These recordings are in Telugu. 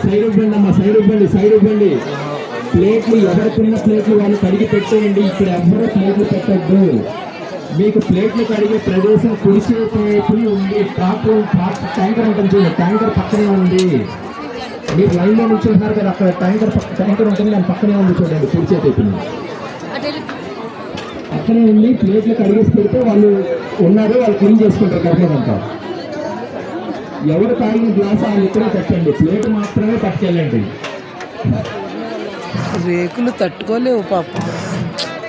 సైడ్ ఇవ్వండి అమ్మా, సైడ్ ఇవ్వండి, సైడ్ ఇవ్వండి. ప్లేట్లు ఎవరికున్న ప్లేట్లు వాళ్ళు కడిగి పెట్టేయండి. ఇక్కడ ఎవరు ప్లేట్లు పెట్టద్దు. మీకు ప్లేట్లు కడిగే ప్రదేశం కుడిచేపు ఉంది. ట్యాంకర్ ఉంటుంది చూడండి, ట్యాంకర్ పక్కనే ఉంది. మీరు లైన్లో నిల్చుంటున్నారు కదా, అక్కడ ట్యాంకర్ ఉంటుంది, దాని పక్కనే ఉంది చూడండి, కుడిచేపు పక్కనే ఉంది. ప్లేట్లు కడిగేసి పెడితే వాళ్ళు ఉన్నారు, వాళ్ళు క్లీన్ చేసుకుంటారు కర్మదంతా. ఎవరు తాగిన గ్లాస్ వాళ్ళు ఇక్కడే పెట్టండి, ప్లేట్ మాత్రమే పట్టుకెళ్ళండి. రేకులు తట్టుకోలేవు పాప.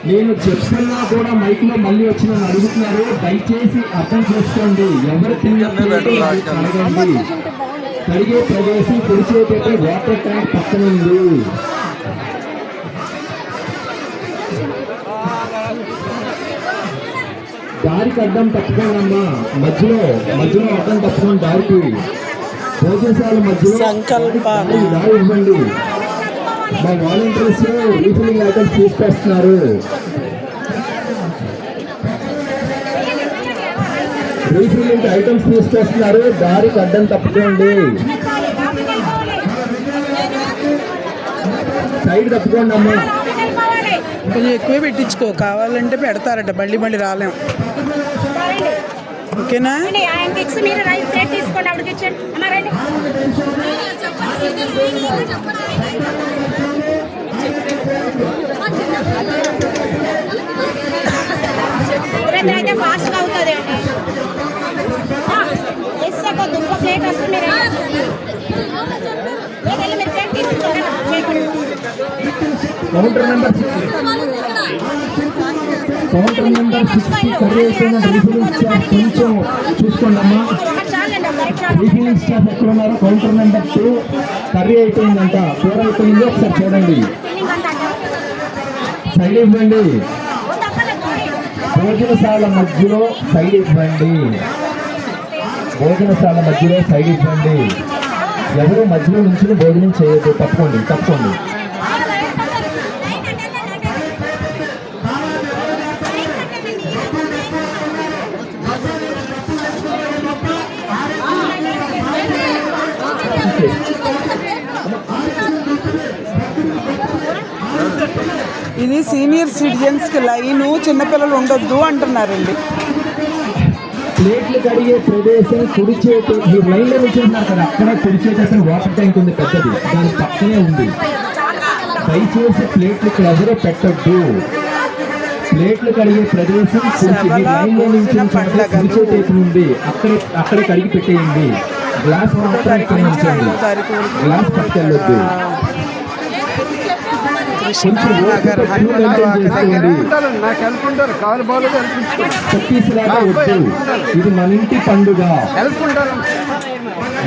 నేను చెప్తున్నా కూడా మైక్ లో మళ్ళీ వచ్చి నన్ను అడుగుతున్నారు. దయచేసి అర్థం చేసుకోండి. ఎవరు తినగండి. కడిగే ప్రదేశం కుడిచేపేట వాటర్ ట్యాంక్ పక్కన ఉంది. దారికి అడ్డం తప్పుకోండి అమ్మా. మధ్యలో అడ్డం తప్పుకోండి దారికి. భోజనశాల మధ్యలో దారి ఇవ్వండి. మా వాలంటీర్స్ రీఫిలింగ్ ఐటమ్స్ తీసుకొస్తున్నారు. రీఫిలింగ్ ఐటమ్స్ తీసుకొస్తున్నారు. దారికి అడ్డం తప్పుకోండి. సైడ్ తప్పుకోండి అమ్మా. కొంచెం ఎక్కువే పెట్టించుకో, కావాలంటే పెడతారట, మళ్ళీ రాలేం. ఓకేనా? అయితే ఫాస్ట్గా అవుతుంది అండి. ప్లేట్ వస్తుంది, కౌంటర్ నెంబర్ 60 కర్రీ అయిపోయిన రీఫిలింగ్ స్టాఫ్ కొంచెం చూసుకోండి అమ్మా. రీఫిలింగ్ స్టాఫ్ ఎక్కడ ఉన్నారో. కౌంటర్ నెంబర్ 2 కర్రీ అయిపోయిందంట, కూర అయిపోయింది, ఒకసారి చూడండి. సైడ్ ఇవ్వండి. భోజనశాల మధ్యలో సైడ్ ఇవ్వండి. భోజనశాల మధ్యలో సైడ్ ఇవ్వండి. ఎవరు మధ్యలో నుంచి భోజనం చేయొద్దు. తప్పకోండి. ఇది సీనియర్ సిటిజన్స్కి లైను, చిన్నపిల్లలు ఉండొద్దు అంటున్నారండి. ప్లేట్లు కడిగే ప్రదేశం కుడిచేటు. మీరు లైన్లో నిల్చుంటున్నారు కదా, అక్కడే కుడిచేట వాటర్ ట్యాంక్ ఉంది పెద్దది, దాని పక్కనే ఉంది. దయచేసి ప్లేట్లు ఇక్కడ ఎవరో పెట్టద్దు. ప్లేట్లు కడిగే ప్రదేశం లైన్లో కుడిచేటు ఉంది, అక్కడే కడిగి పెట్టేయండి. గ్లాస్ మాత్రం ఇక్కడ ఉంచండి, గ్లాస్ పట్టుకెళ్ళొద్దు. ఇది మన ఇంటి పండుగ.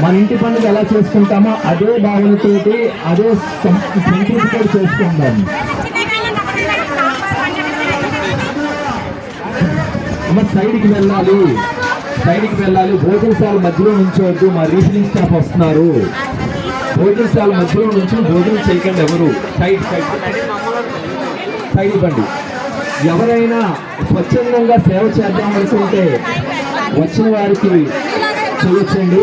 మన ఇంటి పండుగ ఎలా చేసుకుంటామో అదే భావనతోటి, అదే సంతృప్తితో చేసుకుందాం. సైడ్కి వెళ్ళాలి. భోజనశాల మధ్యలో నుంచోవద్దు. మా రీఫిలింగ్ స్టాఫ్ వస్తున్నారు. భోజనశాల మధ్యలో నుంచి భోజనం చేయకండి ఎవరు. సైడ్ ఇవ్వండి. ఎవరైనా స్వచ్ఛందంగా సేవ చేద్దాం అనుకుంటే వచ్చిన వారికి చేయొచ్చండి,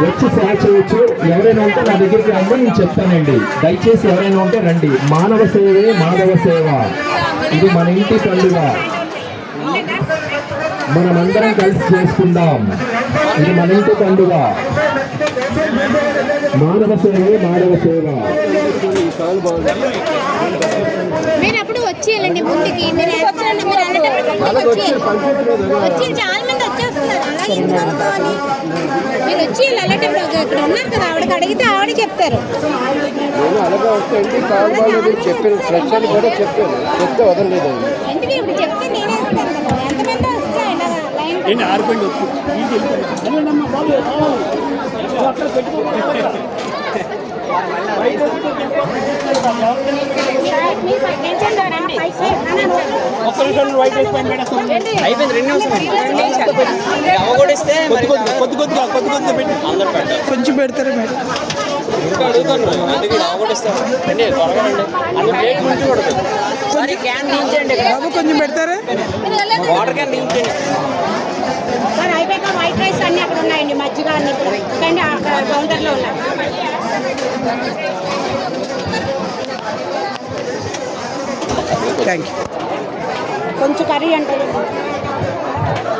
వచ్చి సేవ చేయొచ్చు. ఎవరైనా ఉంటే నా దగ్గరికి రండి, నేను చెప్తానండి. దయచేసి ఎవరైనా ఉంటే రండి. మానవ సేవే మాధవ సేవ. ఇది మన ఇంటి పండుగ, మనమందరం కలిసి చేసుకుందాం. ఇది మన ఇంటి పండుగ. మానవ సేవే మానవ సేవ. మీరు అప్పుడు వచ్చేయాలండి ముందుకి. మీరు వచ్చి చాలా మంది వచ్చేస్తున్నారు. అలాగే ఎందుకు అనుకోవాలి? మీరు వచ్చి వెళ్ళేటప్పుడు ఇక్కడ ఉన్నారు కదా, ఆవిడకి అడిగితే ఆవిడ చెప్తారు. ఎందుకు ఇప్పుడు చెప్తే నేనే ఇస్తాను కదా. ఎంతమంది వస్తాయి లైన్ కొంచెం పెడతారా మేడం? బాబు కొంచెం పెడతారా? వాటర్ క్యాన్ దించండి. సార్ అయిపోయాక వైట్ రైస్ అన్నీ అక్కడ ఉన్నాయండి, మజ్జిగ అన్ని కానీ అక్కడ కౌంటర్లో ఉన్నాయి. Thank you. కొంచెం కర్రీ అంటే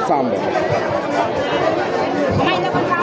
సాంబార్. అమ్మా, ఇంత కొంచెం